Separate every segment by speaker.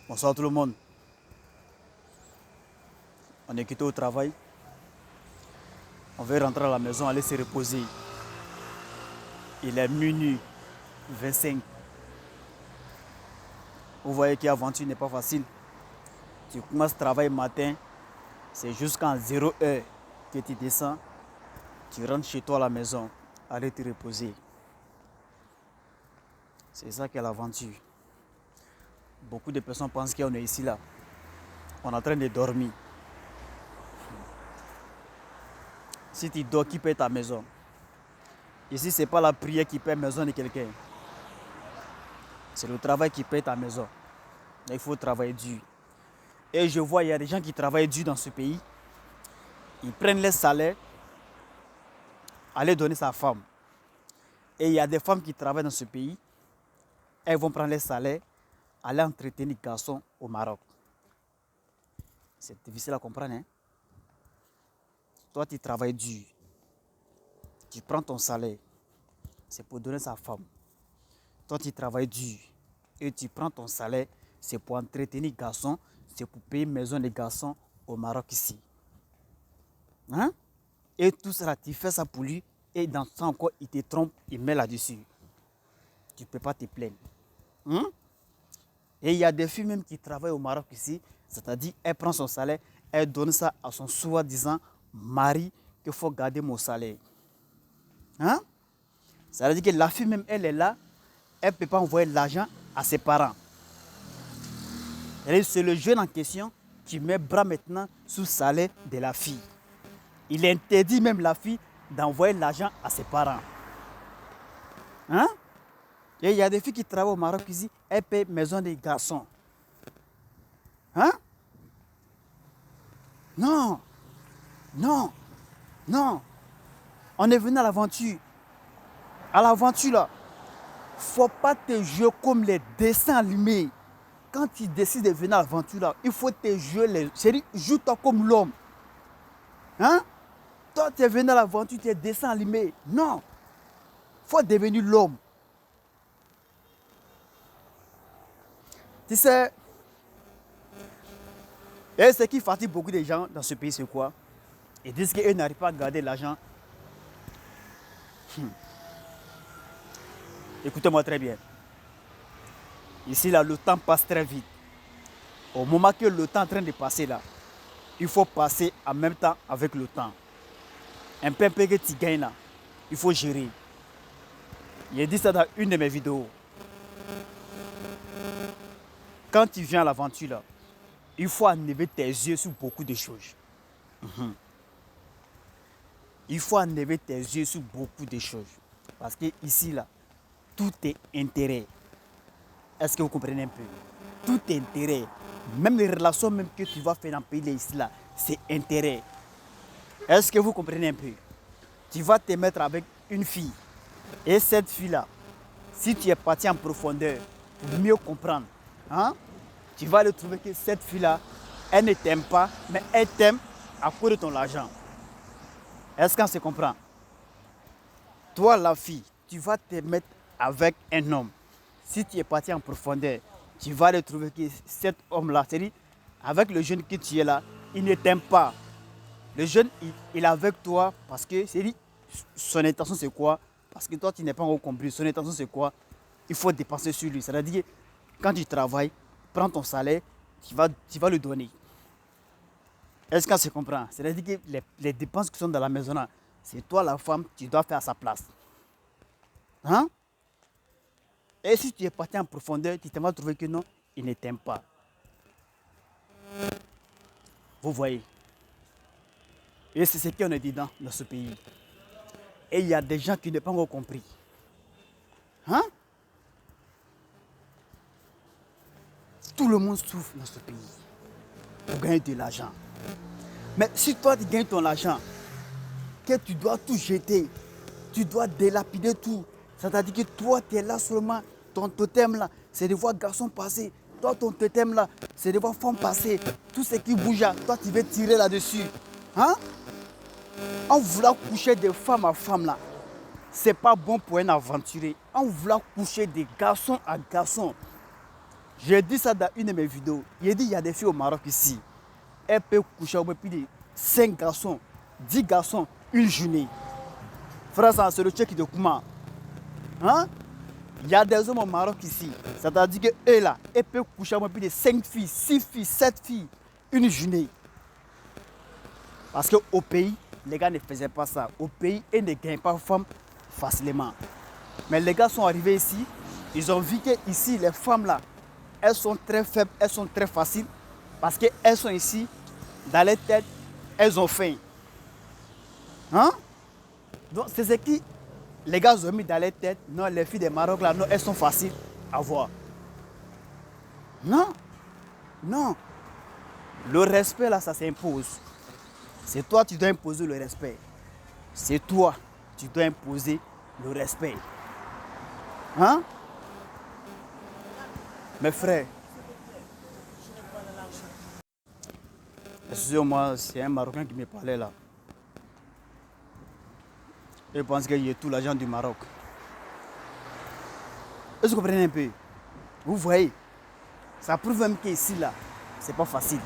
Speaker 1: Bonsoir tout le monde. On est quitté au travail. On veut rentrer à la maison, aller se reposer. Il est minuit 25. Vous voyez que l'aventure n'est pas facile. Tu commences le travail matin, c'est jusqu'en 0 heure que tu descends. Tu rentres chez toi à la maison, aller te reposer. C'est ça qu'est l'aventure. Beaucoup de personnes pensent qu'on est ici là. On est en train de dormir. Si tu dors, qui paie ta maison? Ici, ce n'est pas la prière qui paie la maison de quelqu'un. C'est le travail qui paie ta maison. Il faut travailler dur. Et je vois, il y a des gens qui travaillent dur dans ce pays. Ils prennent les salaires, aller donner sa femme. Et il y a des femmes qui travaillent dans ce pays. Elles vont prendre les salaires, aller entretenir les garçons au Maroc. C'est difficile à comprendre, hein? Toi, tu travailles dur. Tu prends ton salaire. C'est pour donner sa femme. Toi, tu travailles dur. Et tu prends ton salaire. C'est pour entretenir les garçons. C'est pour payer maison des garçons au Maroc ici. Hein? Et tout ça, tu fais ça pour lui. Et dans ça encore, il te trompe. Il met là-dessus. Tu ne peux pas te plaindre. Hein? Et il y a des filles même qui travaillent au Maroc ici. C'est-à-dire, elle prend son salaire. Elle donne ça à son soi-disant mari qu'il faut garder mon salaire. Hein? Ça veut dire que la fille même, elle est là, elle ne peut pas envoyer l'argent à ses parents. C'est le jeune en question qui met bras maintenant sous le salaire de la fille. Il interdit même la fille d'envoyer l'argent à ses parents. Hein? Et il y a des filles qui travaillent au Maroc ici, elles payent maison des garçons. Hein? Non, non, non. On est venu à l'aventure. À l'aventure, là, il ne faut pas te jouer comme les dessins animés. Quand tu décides de venir à l'aventure, là, il faut te jouer. C'est-à-dire, joue-toi comme l'homme. Hein? Toi, tu es venu à l'aventure, tu es dessin animé. Non. Il faut devenir l'homme. Tu sais, et ce qui fatigue beaucoup de gens dans ce pays, c'est quoi? Ils disent qu'ils n'arrivent pas à garder l'argent. Écoutez-moi très bien. Ici, là, le temps passe très vite. Au moment que le temps est en train de passer, là, il faut passer en même temps avec le temps. Un peu que tu gagnes, là, il faut gérer. J'ai dit ça dans une de mes vidéos. Quand tu viens à l'aventure, là, il faut enlever tes yeux sur beaucoup de choses. Il faut enlever tes yeux sur beaucoup de choses. Parce que ici, là, tout est intérêt. Est-ce que vous comprenez un peu? Tout est intérêt. Même les relations même que tu vas faire dans le pays ici, là, c'est intérêt. Est-ce que vous comprenez un peu? Tu vas te mettre avec une fille. Et cette fille-là, si tu es parti en profondeur pour mieux comprendre, hein, tu vas le trouver que cette fille-là, elle ne t'aime pas, mais elle t'aime à cause de ton argent. Est-ce qu'on se comprend? Toi, la fille, tu vas te mettre avec un homme. Si tu es parti en profondeur, tu vas le trouver que cet homme-là, c'est-à-dire, avec le jeune que tu es là, il ne t'aime pas. Le jeune, il est avec toi parce que, c'est-à-dire, son intention c'est quoi? Parce que toi, tu n'es pas encore compris. Son intention c'est quoi? Il faut dépenser sur lui. C'est-à-dire que quand tu travailles, prends ton salaire, tu vas le donner. Est-ce qu'on se comprend? C'est-à-dire que les dépenses qui sont dans la maison, c'est toi la femme, tu dois faire à sa place. Hein? Et si tu es parti en profondeur, tu vas trouver que non, il ne t'aime pas. Vous voyez? Et c'est ce qu'on est dedans dans ce pays. Et il y a des gens qui n'ont pas encore compris. Hein? Tout le monde souffre dans ce pays pour gagner de l'argent. Mais si toi tu gagnes ton argent, que tu dois tout jeter, tu dois délapider tout. C'est-à-dire que toi tu es là seulement, ton totem là, c'est de voir garçons passer. Toi ton totem là, c'est de voir femmes passer. Tout ce qui bouge là, toi tu veux tirer là-dessus. Hein? En voulant coucher de femme à femme là, c'est pas bon pour un aventurier. En voulant coucher de garçon à garçon, J'ai dit ça dans une de mes vidéos. J'ai dit il y a des filles au Maroc ici. Elles peuvent coucher avec plus de 5 garçons, 10 garçons, une journée. Frère, c'est le tchèque de Kouma. Hein? Il y a des hommes au Maroc ici. C'est-à-dire qu'eux là, elles peuvent coucher avec plus de 5 filles, 6 filles, 7 filles, une journée. Parce qu'au pays, les gars ne faisaient pas ça. Au pays, ils ne gagnent pas femmes facilement. Mais les gars sont arrivés ici. Ils ont vu que ici, les femmes là, elles sont très faibles, elles sont très faciles. Parce qu'elles sont ici, dans les têtes, elles ont faim. Hein? Donc c'est ce qui les gars ont mis dans les têtes. Non, les filles des Maroc là, non, elles sont faciles à voir. Non, non. Le respect là, ça s'impose. C'est toi qui dois imposer le respect. C'est toi qui dois imposer le respect. Hein? Mes frères, excusez-moi, c'est un Marocain qui me parlait là. Je pense qu'il y a tout l'argent du Maroc. Est-ce que vous comprenez un peu? Vous voyez, ça prouve même qu'ici là, c'est pas facile.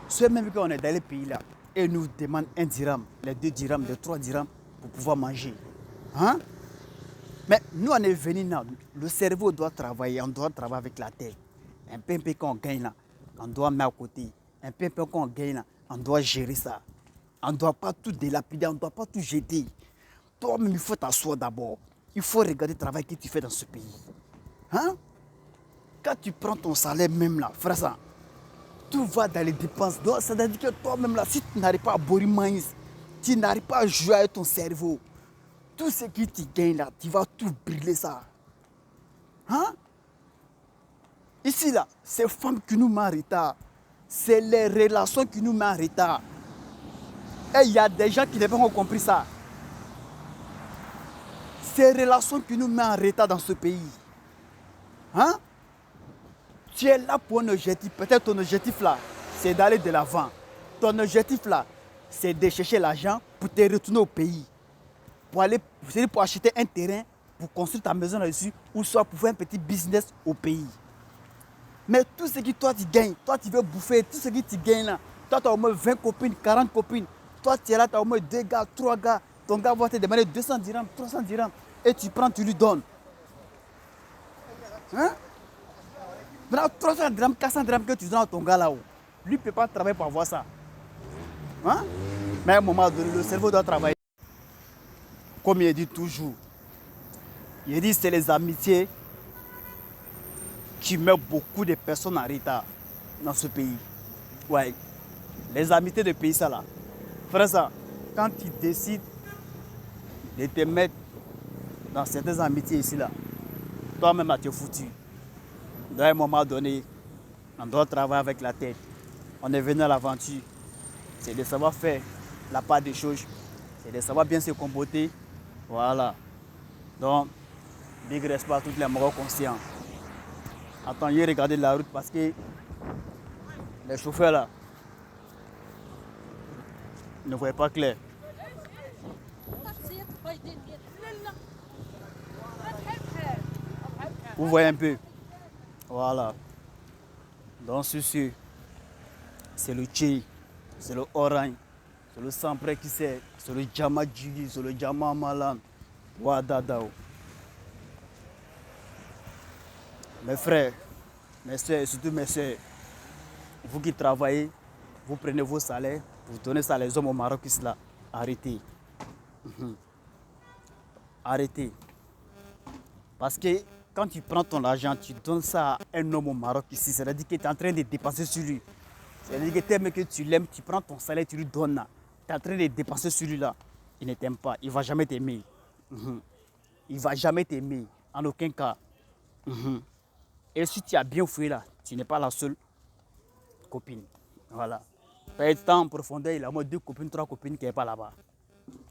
Speaker 1: Ceux même qu'on est dans les pays là, et nous demandent 1 dirham, les 2 dirhams, les 3 dirhams pour pouvoir manger. Hein? Mais nous, on est venus là, le cerveau doit travailler, on doit travailler avec la tête. Un peu qu'on gagne là, on doit mettre à côté. Un peu qu'on gagne là, on doit gérer ça. On ne doit pas tout délapider, on ne doit pas tout jeter. Toi-même, il faut t'asseoir d'abord. Il faut regarder le travail que tu fais dans ce pays. Hein? Quand tu prends ton salaire même là, frère, ça, tout va dans les dépenses. Donc, ça veut dire que toi-même là, si tu n'arrives pas à boire maïs, tu n'arrives pas à jouer avec ton cerveau, tout ce que tu gagnes là, tu vas tout brûler ça. Hein? Ici là, c'est femmes qui nous mettent en retard. C'est les relations qui nous mettent en retard. Et il y a des gens qui n'ont pas compris ça. Ces relations qui nous mettent en retard dans ce pays. Hein? Tu es là pour un objectif. Peut-être ton objectif là, c'est d'aller de l'avant. Ton objectif là, c'est de chercher l'argent pour te retourner au pays. Pour acheter un terrain, pour construire ta maison là-dessus, ou soit pour faire un petit business au pays. Mais tout ce que toi tu gagnes, toi tu veux bouffer, tout ce que tu gagnes là, toi tu as au moins 20 copines, 40 copines, toi tu es là, tu as au moins 2 gars, 3 gars, ton gars va te demander 200 dirhams, 300 dirhams, et tu prends, tu lui donnes. Hein? Maintenant 300 dirhams, 400 dirhams que tu donnes à ton gars là-haut, lui ne peut pas travailler pour avoir ça. Hein? Mais à un moment donné, le cerveau doit travailler. Comme il dit toujours, il dit c'est les amitiés qui mettent beaucoup de personnes en retard dans ce pays. Ouais. Les amitiés de pays, ça là. Frère, ça, quand tu décides de te mettre dans certaines amitiés ici là, toi-même là, tu es foutu. Dans un moment donné, on doit travailler avec la tête. On est venu à l'aventure. C'est de savoir faire la part des choses. C'est de savoir bien se comporter. Voilà. Donc, big respect à tous les Marocains conscients. Attendez, regardez la route parce que les chauffeurs là ne voyaient pas clair. Vous voyez un peu. Voilà. Donc ceci, c'est le Tché, c'est le Orange, c'est le Sampré qui sait, c'est le Djama Djigi, c'est le Djama Malan. Wadadao. Mes frères, mes soeurs et surtout mes soeurs, vous qui travaillez, vous prenez vos salaires, vous donnez ça à les hommes au Maroc ici là. Arrêtez. Arrêtez. Parce que quand tu prends ton argent, tu donnes ça à un homme au Maroc ici, c'est-à-dire que tu es en train de dépenser sur lui. C'est-à-dire que tellement que tu l'aimes, tu prends ton salaire, tu lui donnes là. Tu es en train de dépenser sur lui là. Il ne t'aime pas, il ne va jamais t'aimer. Il ne va jamais t'aimer, en aucun cas. Et si tu as bien fouillé là, tu n'es pas la seule copine. Voilà. Peut-être en profondeur, il a au moins 2 copines, 3 copines qui ne sont pas là-bas.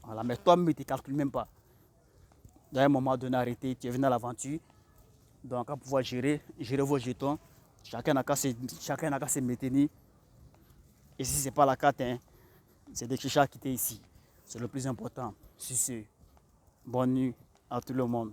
Speaker 1: Voilà. Mais toi-même, tu ne calcules même pas. Dans un moment donné, arrêté, tu es venu à l'aventure. Donc, à pouvoir gérer vos jetons. Chacun n'a qu'à se maintenir. Et si ce n'est pas la carte, hein, c'est des chichas qui étaient ici. C'est le plus important. Sur ce, bonne nuit à tout le monde.